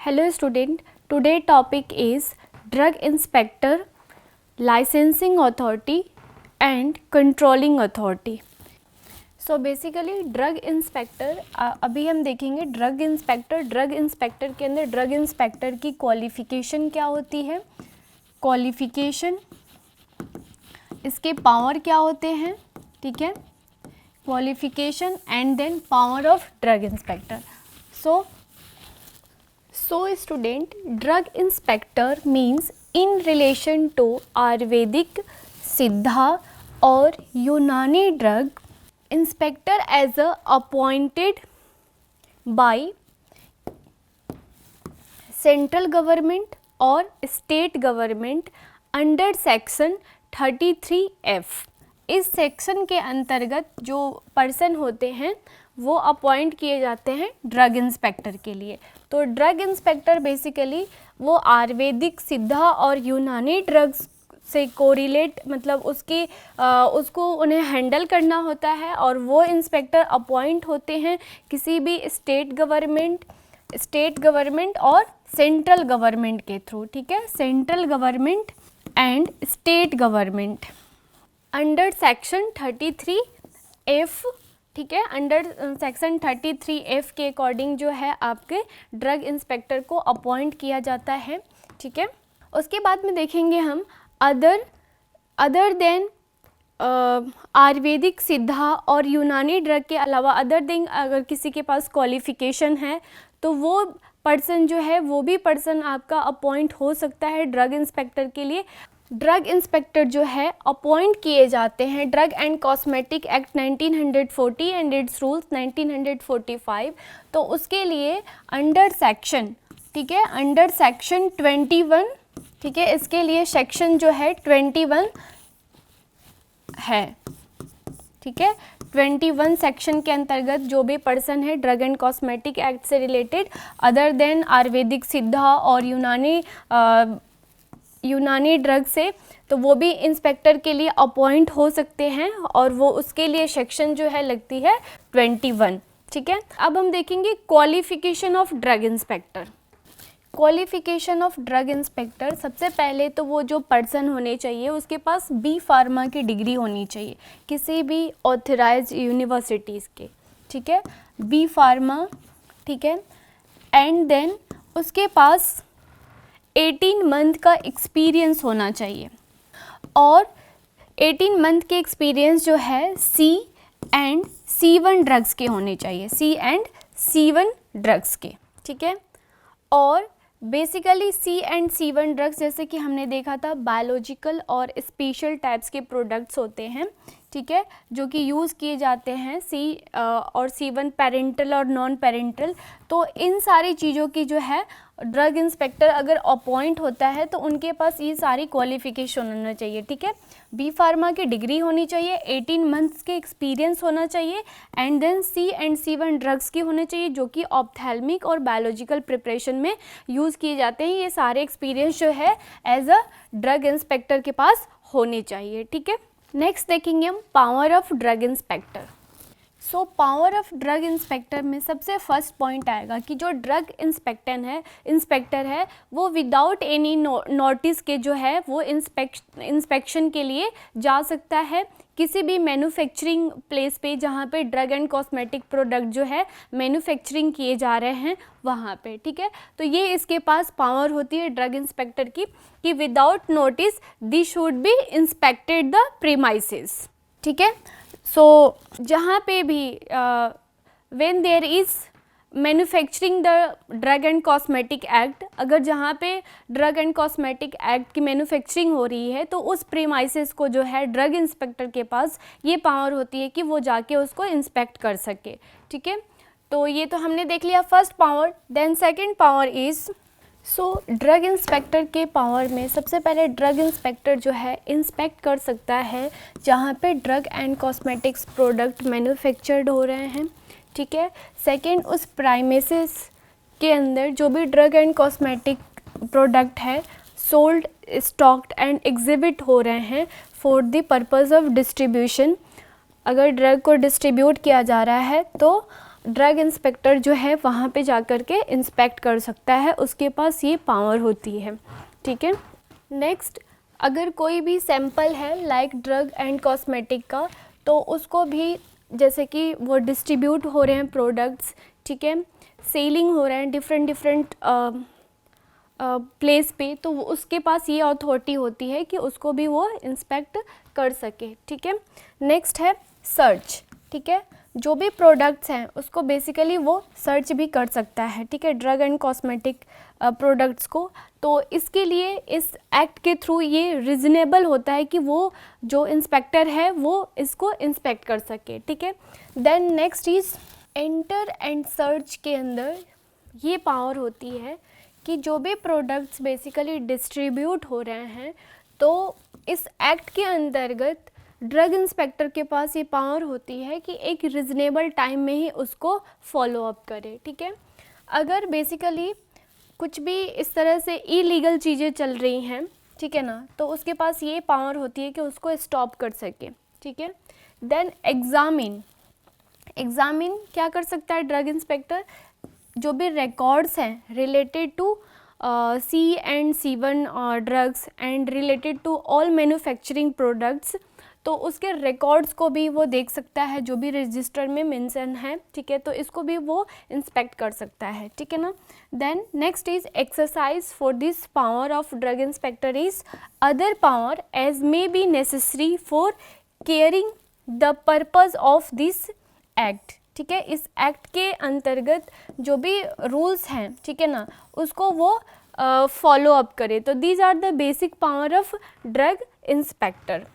Hello student, today topic is Drug Inspector, Licensing Authority and Controlling Authority. So basically drug inspector अभी हम देखेंगे drug inspector के अंदर drug inspector की qualification क्या होती है, क्वालिफ़िकेशन, इसके पावर क्या होते हैं, ठीक है, qualification and then power of drug inspector. So student, drug inspector means in relation to Ayurvedic, Siddha or Unani drug, inspector as a appointed by central government or state government under section 33F. इस section के अंतर्गत जो person होते हैं वो appoint किए जाते हैं ड्रग इंस्पेक्टर के लिए. तो ड्रग इंस्पेक्टर बेसिकली वो आयुर्वेदिक, सिद्धा और यूनानी ड्रग्स से कोरिलेट मतलब उसको उन्हें हैंडल करना होता है और वो इंस्पेक्टर अपॉइंट होते हैं किसी भी स्टेट गवर्नमेंट और सेंट्रल गवर्नमेंट के थ्रू. ठीक है, central government and state government under section 33F. ठीक है, अंडर सेक्शन 33F के अकॉर्डिंग जो है आपके ड्रग इंस्पेक्टर को अपॉइंट किया जाता है. ठीक है, उसके बाद में देखेंगे हम अदर देन आयुर्वेदिक, सिद्धा और यूनानी ड्रग के अलावा अदर देन अगर किसी के पास क्वालिफ़िकेशन है तो वो पर्सन जो है वो भी पर्सन आपका अपॉइंट हो सकता है ड्रग इंस्पेक्टर के लिए. ड्रग इंस्पेक्टर जो है अपॉइंट किए जाते हैं drug and cosmetic act 1940 and it's rules 1945. तो उसके लिए अंडर सेक्शन, ठीक है, अंडर सेक्शन 21, ठीक है, इसके लिए सेक्शन जो है 21 है. ठीक है, 21 सेक्शन के अंतर्गत जो भी पर्सन है ड्रग एंड कॉस्मेटिक एक्ट से रिलेटेड अदर देन आयुर्वेदिक, सिद्धा और यूनानी ड्रग से, तो वो भी इंस्पेक्टर के लिए अपॉइंट हो सकते हैं और वो उसके लिए सेक्शन जो है लगती है 21. ठीक है, अब हम देखेंगे qualification of drug inspector. Qualification of drug inspector, सबसे पहले तो वो जो पर्सन होने चाहिए उसके पास बी फार्मा की डिग्री होनी चाहिए किसी भी ऑथराइज्ड यूनिवर्सिटीज़ के. ठीक है, बी फार्मा. ठीक है, एंड देन उसके पास 18 मंथ का एक्सपीरियंस होना चाहिए और 18 मंथ के एक्सपीरियंस जो है C एंड C1 ड्रग्स के होने चाहिए, C एंड C1 ड्रग्स के. ठीक है, और basically C and C1 drugs जैसे कि हमने देखा था बायोलॉजिकल और स्पेशल टाइप्स के प्रोडक्ट्स होते हैं. ठीक है, जो कि यूज़ किए जाते हैं C और C1 पेरेंटल और नॉन पेरेंटल. तो इन सारी चीज़ों की जो है ड्रग इंस्पेक्टर अगर अपॉइंट होता है तो उनके पास ये सारी क्वालिफ़िकेशन होना चाहिए. ठीक है, बी फार्मा की डिग्री होनी चाहिए, 18 मंथ्स के एक्सपीरियंस होना चाहिए and then C and C1 drugs की होने चाहिए जो कि ऑप्थेल्मिक और बायोलॉजिकल प्रिपरेशन में यूज़ किए जाते हैं. ये सारे एक्सपीरियंस जो है एज अ ड्रग इंस्पेक्टर के पास होने चाहिए. ठीक है, नेक्स्ट देखेंगे हम power of drug inspector. So power of drug inspector में सबसे फर्स्ट पॉइंट आएगा कि जो ड्रग इंस्पेक्टर है वो विदाउट एनी नोटिस के जो है वो इंस्पेक्शन के लिए जा सकता है किसी भी मैन्युफैक्चरिंग प्लेस पे जहाँ पे ड्रग एंड कॉस्मेटिक प्रोडक्ट जो है मैन्युफैक्चरिंग किए जा रहे हैं वहाँ पे. ठीक है, तो ये इसके पास पावर होती है ड्रग इंस्पेक्टर की कि without notice the should be inspected the premises. ठीक है, सो जहाँ पे भी when there is manufacturing the drug and cosmetic act, अगर जहाँ पे ड्रग एंड कॉस्मेटिक एक्ट की मैन्युफैक्चरिंग हो रही है तो उस प्रीमाइसेस को जो है ड्रग इंस्पेक्टर के पास ये पावर होती है कि वो जाके उसको इंस्पेक्ट कर सके. ठीक है, तो ये तो हमने देख लिया first power. Then second power is, so drug inspector के पावर में सबसे पहले ड्रग इंस्पेक्टर जो है इंस्पेक्ट कर सकता है जहाँ पे drug and cosmetics product manufactured हो रहे हैं. ठीक है, सेकंड उस प्राइमेसिस के अंदर जो भी ड्रग एंड कॉस्मेटिक प्रोडक्ट है सोल्ड, स्टॉक्ड एंड एग्जिबिट हो रहे हैं for the purpose of distribution. अगर ड्रग को डिस्ट्रीब्यूट किया जा रहा है तो ड्रग इंस्पेक्टर जो है वहाँ पे जा कर के इंस्पेक्ट कर सकता है, उसके पास ये पावर होती है, ठीक है। नेक्स्ट, अगर कोई भी सैंपल है लाइक ड्रग एंड कॉस्मेटिक का, तो उसको भी जैसे कि वो डिस्ट्रीब्यूट हो रहे हैं प्रोडक्ट्स, ठीक है, सेलिंग हो रहे हैं डिफरेंट प्लेस पे, तो उसके पास ये अथॉरिटी होती है कि उसको भी वो इंस्पेक्ट कर सके, ठीक है। नेक्स्ट है सर्च, ठीक है, जो भी प्रोडक्ट्स हैं उसको बेसिकली वो सर्च भी कर सकता है, ठीक है, ड्रग एंड कॉस्मेटिक प्रोडक्ट्स को। तो इसके लिए इस एक्ट के थ्रू ये रीज़नेबल होता है कि वो जो इंस्पेक्टर है वो इसको इंस्पेक्ट कर सके, ठीक है। Then next is enter and search के अंदर ये पावर होती है कि जो भी प्रोडक्ट्स बेसिकली डिस्ट्रीब्यूट हो रहे हैं, तो इस एक्ट के अंतर्गत ड्रग इंस्पेक्टर के पास ये पावर होती है कि एक रिजनेबल टाइम में ही उसको फॉलो अप करे, ठीक है। अगर बेसिकली कुछ भी इस तरह से इलीगल चीज़ें चल रही हैं, ठीक है ना, तो उसके पास ये पावर होती है कि उसको स्टॉप कर सके, ठीक है। देन एग्जामिन क्या कर सकता है ड्रग इंस्पेक्टर, जो भी रिकॉर्ड्स हैं related to C&C1 drugs and related to all manufacturing products, तो उसके रिकॉर्ड्स को भी वो देख सकता है जो भी रजिस्टर में मेंशन है, ठीक है, तो इसको भी वो इंस्पेक्ट कर सकता है, ठीक है ना। Then next is exercise for this power of drug inspector is other power as may be necessary for caring the purpose of this act, ठीक है। इस एक्ट के अंतर्गत जो भी रूल्स हैं, ठीक है ना, उसको वो फॉलो अप करे। तो these are the basic power of drug inspector.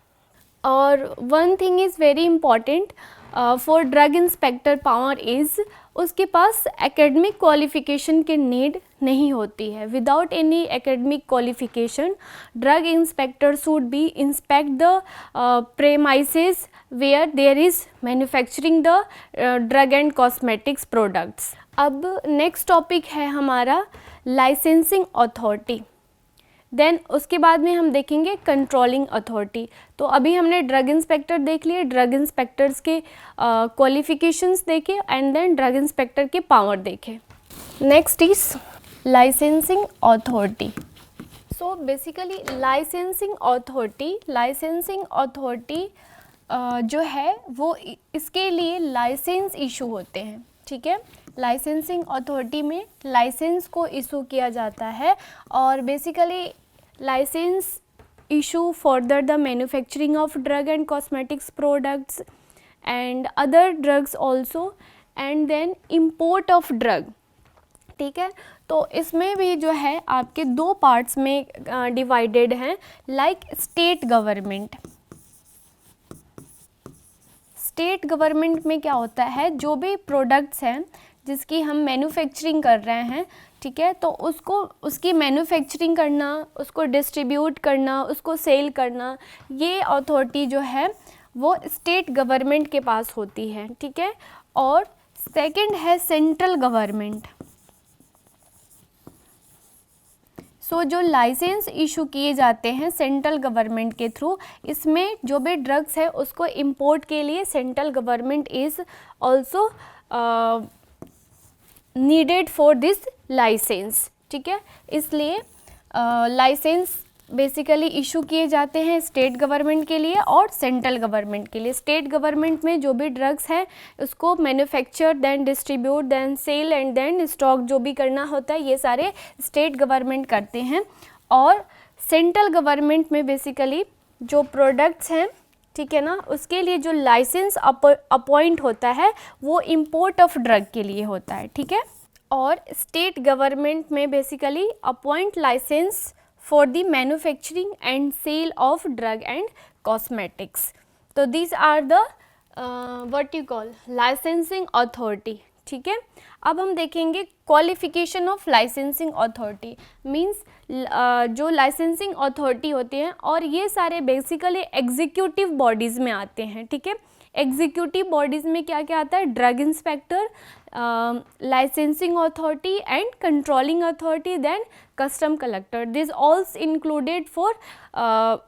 और one thing is very important for drug inspector power is उसके पास एकेडमिक क्वालिफिकेशन की नीड नहीं होती है। Without any academic qualification drug inspector should be inspect the premises where there is manufacturing the drug and cosmetics products. अब next topic है हमारा licensing authority. Then उसके बाद में हम देखेंगे कंट्रोलिंग अथॉरिटी। तो अभी हमने ड्रग इंस्पेक्टर देख लिए, ड्रग इंस्पेक्टर्स के क्वालिफिकेशंस देखे एंड देन ड्रग इंस्पेक्टर के पावर देखे। Next is licensing authority. So basically licensing authority जो है वो इसके लिए लाइसेंस इशू होते हैं, ठीक है। लाइसेंसिंग अथॉरिटी में लाइसेंस को इशू किया जाता है और basically licence issue further the manufacturing of drug and cosmetics products and other drugs also and then import of drug, ठीक है। तो इसमें भी जो है आपके दो पार्ट्स में डिवाइडेड हैं, like state government. State government में क्या होता है, जो भी प्रोडक्ट्स हैं जिसकी हम मैन्युफैक्चरिंग कर रहे हैं, ठीक है, तो उसकी मैन्युफैक्चरिंग करना, उसको डिस्ट्रीब्यूट करना, उसको सेल करना, ये अथॉरिटी जो है वो स्टेट गवर्नमेंट के पास होती है, ठीक है। और सेकंड है सेंट्रल गवर्नमेंट। सो जो लाइसेंस इशू किए जाते हैं सेंट्रल गवर्नमेंट के थ्रू, इसमें जो भी ड्रग्स है उसको इंपोर्ट के लिए central government is also needed for this licence, ठीक है। इसलिए लाइसेंस बेसिकली इशू किए जाते हैं स्टेट गवर्नमेंट के लिए और सेंट्रल गवर्नमेंट के लिए। स्टेट गवर्नमेंट में जो भी ड्रग्स हैं उसको manufacture, then distribute, then sale and then stock जो भी करना होता है ये सारे स्टेट गवर्नमेंट करते हैं। और सेंट्रल गवर्नमेंट में बेसिकली जो प्रोडक्ट्स हैं, ठीक है ना, उसके लिए जो लाइसेंस अपॉइंट होता है वो इंपोर्ट ऑफ ड्रग के लिए होता है, ठीक है। और स्टेट गवर्नमेंट में basically appoint licence for the manufacturing and sale of drug and cosmetics. तो these are the what you call licensing authority, ठीक है। अब हम देखेंगे qualification of licensing authority. Means जो लाइसेंसिंग अथॉरिटी होती हैं और ये सारे बेसिकली एग्जीक्यूटिव बॉडीज़ में आते हैं, ठीक है। एग्जीक्यूटिव बॉडीज़ में क्या क्या आता है, drug inspector, licensing authority and controlling authority, then custom collector. This all's included for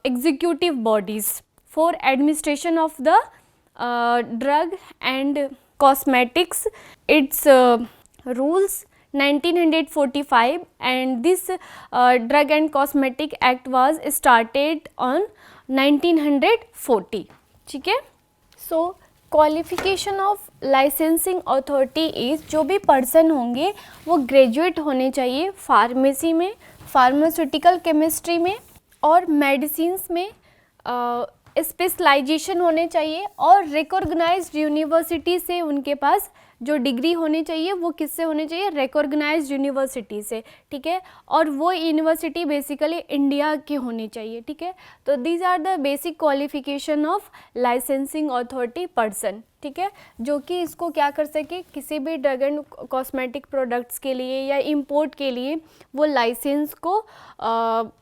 executive bodies for administration of the drug and cosmetics, its rules 1945 and this drug and cosmetic act was started on 1940. ठीक है. So qualification of licensing authority is, जो भी person होंगे वो graduate होने चाहिए pharmacy में, pharmaceutical chemistry में और मेडिसिन्स में स्पेशलाइजेशन होने चाहिए और रिकॉग्नाइज्ड यूनिवर्सिटी से उनके पास जो डिग्री होनी चाहिए वो किससे होनी चाहिए, रिकॉग्नाइज्ड यूनिवर्सिटी से. ठीक है. और वो यूनिवर्सिटी बेसिकली इंडिया की होनी चाहिए. ठीक है. तो these are the basic qualification of licensing authority person. ठीक है. जो कि इसको क्या कर सके, किसी भी ड्रग एंड कॉस्मेटिक प्रोडक्ट्स के लिए या इंपोर्ट के लिए वो लाइसेंस को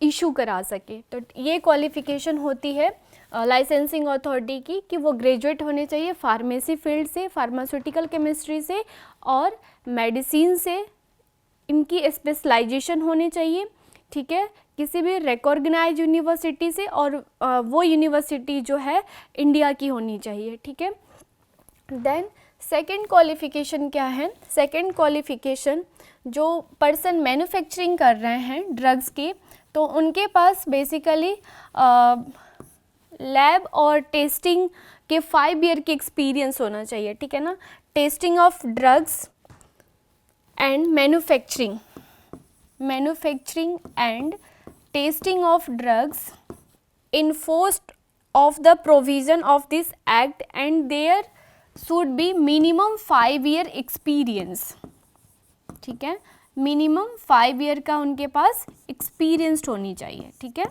इशू करा सके. तो ये क्वालिफिकेशन होती है लाइसेंसिंग अथॉरिटी की कि वो ग्रेजुएट होने चाहिए फार्मेसी फील्ड से, फार्मास्यूटिकल केमिस्ट्री से और मेडिसिन से. इनकी स्पेशलाइजेशन होनी चाहिए. ठीक है. किसी भी रिकॉग्नाइज यूनिवर्सिटी से और वो यूनिवर्सिटी जो है इंडिया की होनी चाहिए. ठीक है. देन सेकेंड क्वालिफिकेशन क्या है, सेकेंड क्वालिफिकेशन जो पर्सन मैन्युफैक्चरिंग कर रहे हैं ड्रग्स के, तो उनके पास बेसिकली लैब और टेस्टिंग के 5 ईयर की एक्सपीरियंस होना चाहिए. ठीक है ना. Testing of drugs and manufacturing and testing of drugs enforced of the provision of this act and there should be minimum 5 year experience. ठीक है. मिनिमम 5 ईयर का उनके पास एक्सपीरियंस्ड होनी चाहिए. ठीक है.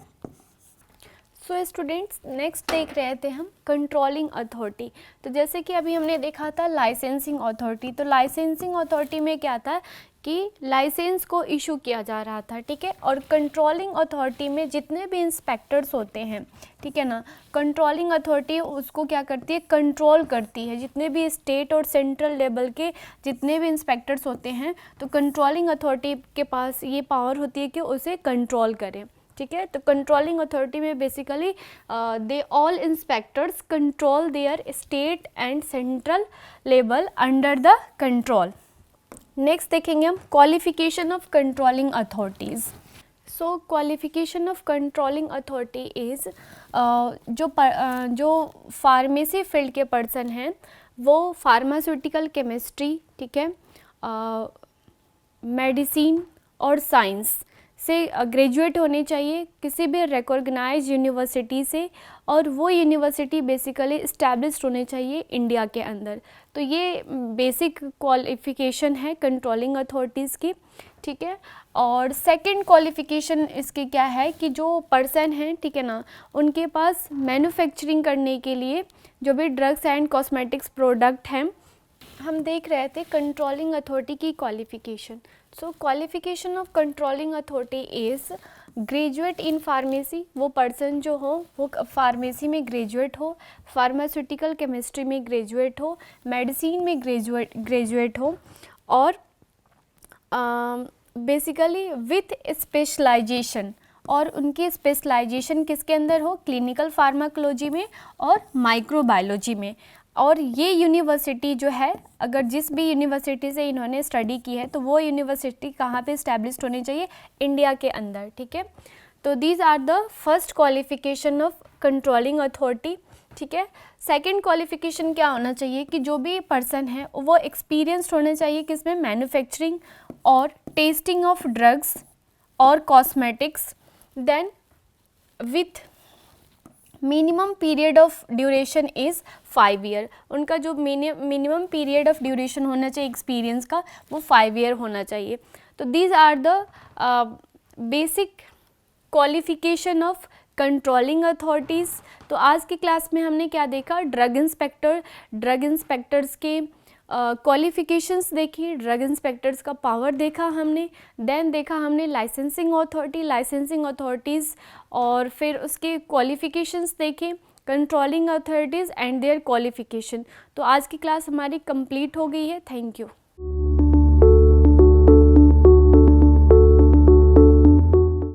सो स्टूडेंट्स, नेक्स्ट देख रहे थे हम कंट्रोलिंग अथॉरिटी. तो जैसे कि अभी हमने देखा था लाइसेंसिंग अथॉरिटी, तो लाइसेंसिंग अथॉरिटी में क्या था कि लाइसेंस को इशू किया जा रहा था. ठीक है. और कंट्रोलिंग अथॉरिटी में जितने भी इंस्पेक्टर्स होते हैं, ठीक है ना, कंट्रोलिंग अथॉरिटी उसको क्या करती है, कंट्रोल करती है. जितने भी स्टेट और सेंट्रल लेवल के जितने भी इंस्पेक्टर्स होते हैं, तो कंट्रोलिंग अथॉरिटी के पास ये पावर होती है कि उसे कंट्रोल करें. ठीक है. तो कंट्रोलिंग अथॉरिटी में basically they all inspectors control their state and central level under the control. Next देखेंगे हम qualification of controlling authorities. So qualification of controlling authority is, जो फार्मेसी फील्ड के पर्सन हैं वो फार्मास्यूटिकल केमिस्ट्री, ठीक है, medicine और साइंस से ग्रेजुएट होने चाहिए किसी भी रिकॉग्नाइज यूनिवर्सिटी से, और वो यूनिवर्सिटी बेसिकली इस्टेब्लिश्ड होने चाहिए इंडिया के अंदर. तो ये बेसिक क्वालिफिकेशन है कंट्रोलिंग अथॉरिटीज़ की. ठीक है. और सेकंड क्वालिफिकेशन इसकी क्या है कि जो पर्सन हैं, ठीक है ना, उनके पास मैन्युफैक्चरिंग करने के लिए जो भी ड्रग्स एंड कॉस्मेटिक्स प्रोडक्ट हैं, हम देख रहे थे कंट्रोलिंग अथॉरिटी की qualification. So qualification of controlling authority is graduate in pharmacy. वो पर्सन जो हो वो फार्मेसी में ग्रेजुएट हो, फार्मास्यूटिकल केमिस्ट्री में ग्रेजुएट हो, मेडिसिन में ग्रेजुएट हो, और बेसिकली विथ स्पेशलाइजेशन. और उनकी स्पेशलाइजेशन किसके अंदर हो, क्लिनिकल फार्माकोलॉजी में और माइक्रोबायोलॉजी में. और ये यूनिवर्सिटी जो है, अगर जिस भी यूनिवर्सिटी से इन्होंने स्टडी की है, तो वो यूनिवर्सिटी कहाँ पे इस्टेब्लिश्ड होनी चाहिए, इंडिया के अंदर. ठीक है. तो these are the first qualification of controlling authority. ठीक है. सेकंड क्वालिफिकेशन क्या होना चाहिए कि जो भी पर्सन है वो एक्सपीरियंस्ड होने चाहिए किसमें, मैन्युफैक्चरिंग और टेस्टिंग ऑफ ड्रग्स और cosmetics. Then with minimum period of duration is 5 year. उनका जो मिनिमम पीरियड ऑफ ड्यूरेशन होना चाहिए एक्सपीरियंस का, वो 5 ईयर होना चाहिए. तो these are the basic qualification of controlling authorities. तो आज की क्लास में हमने क्या देखा, ड्रग इंस्पेक्टर्स के क्वालिफिकेशंस देखी, ड्रग इंस्पेक्टर्स का पावर देखा हमने. देन देखा हमने लाइसेंसिंग अथॉरिटीज़, और फिर उसके क्वालिफिकेशंस देखे, controlling authorities and their qualification. तो आज की क्लास हमारी कंप्लीट हो गई है. Thank you.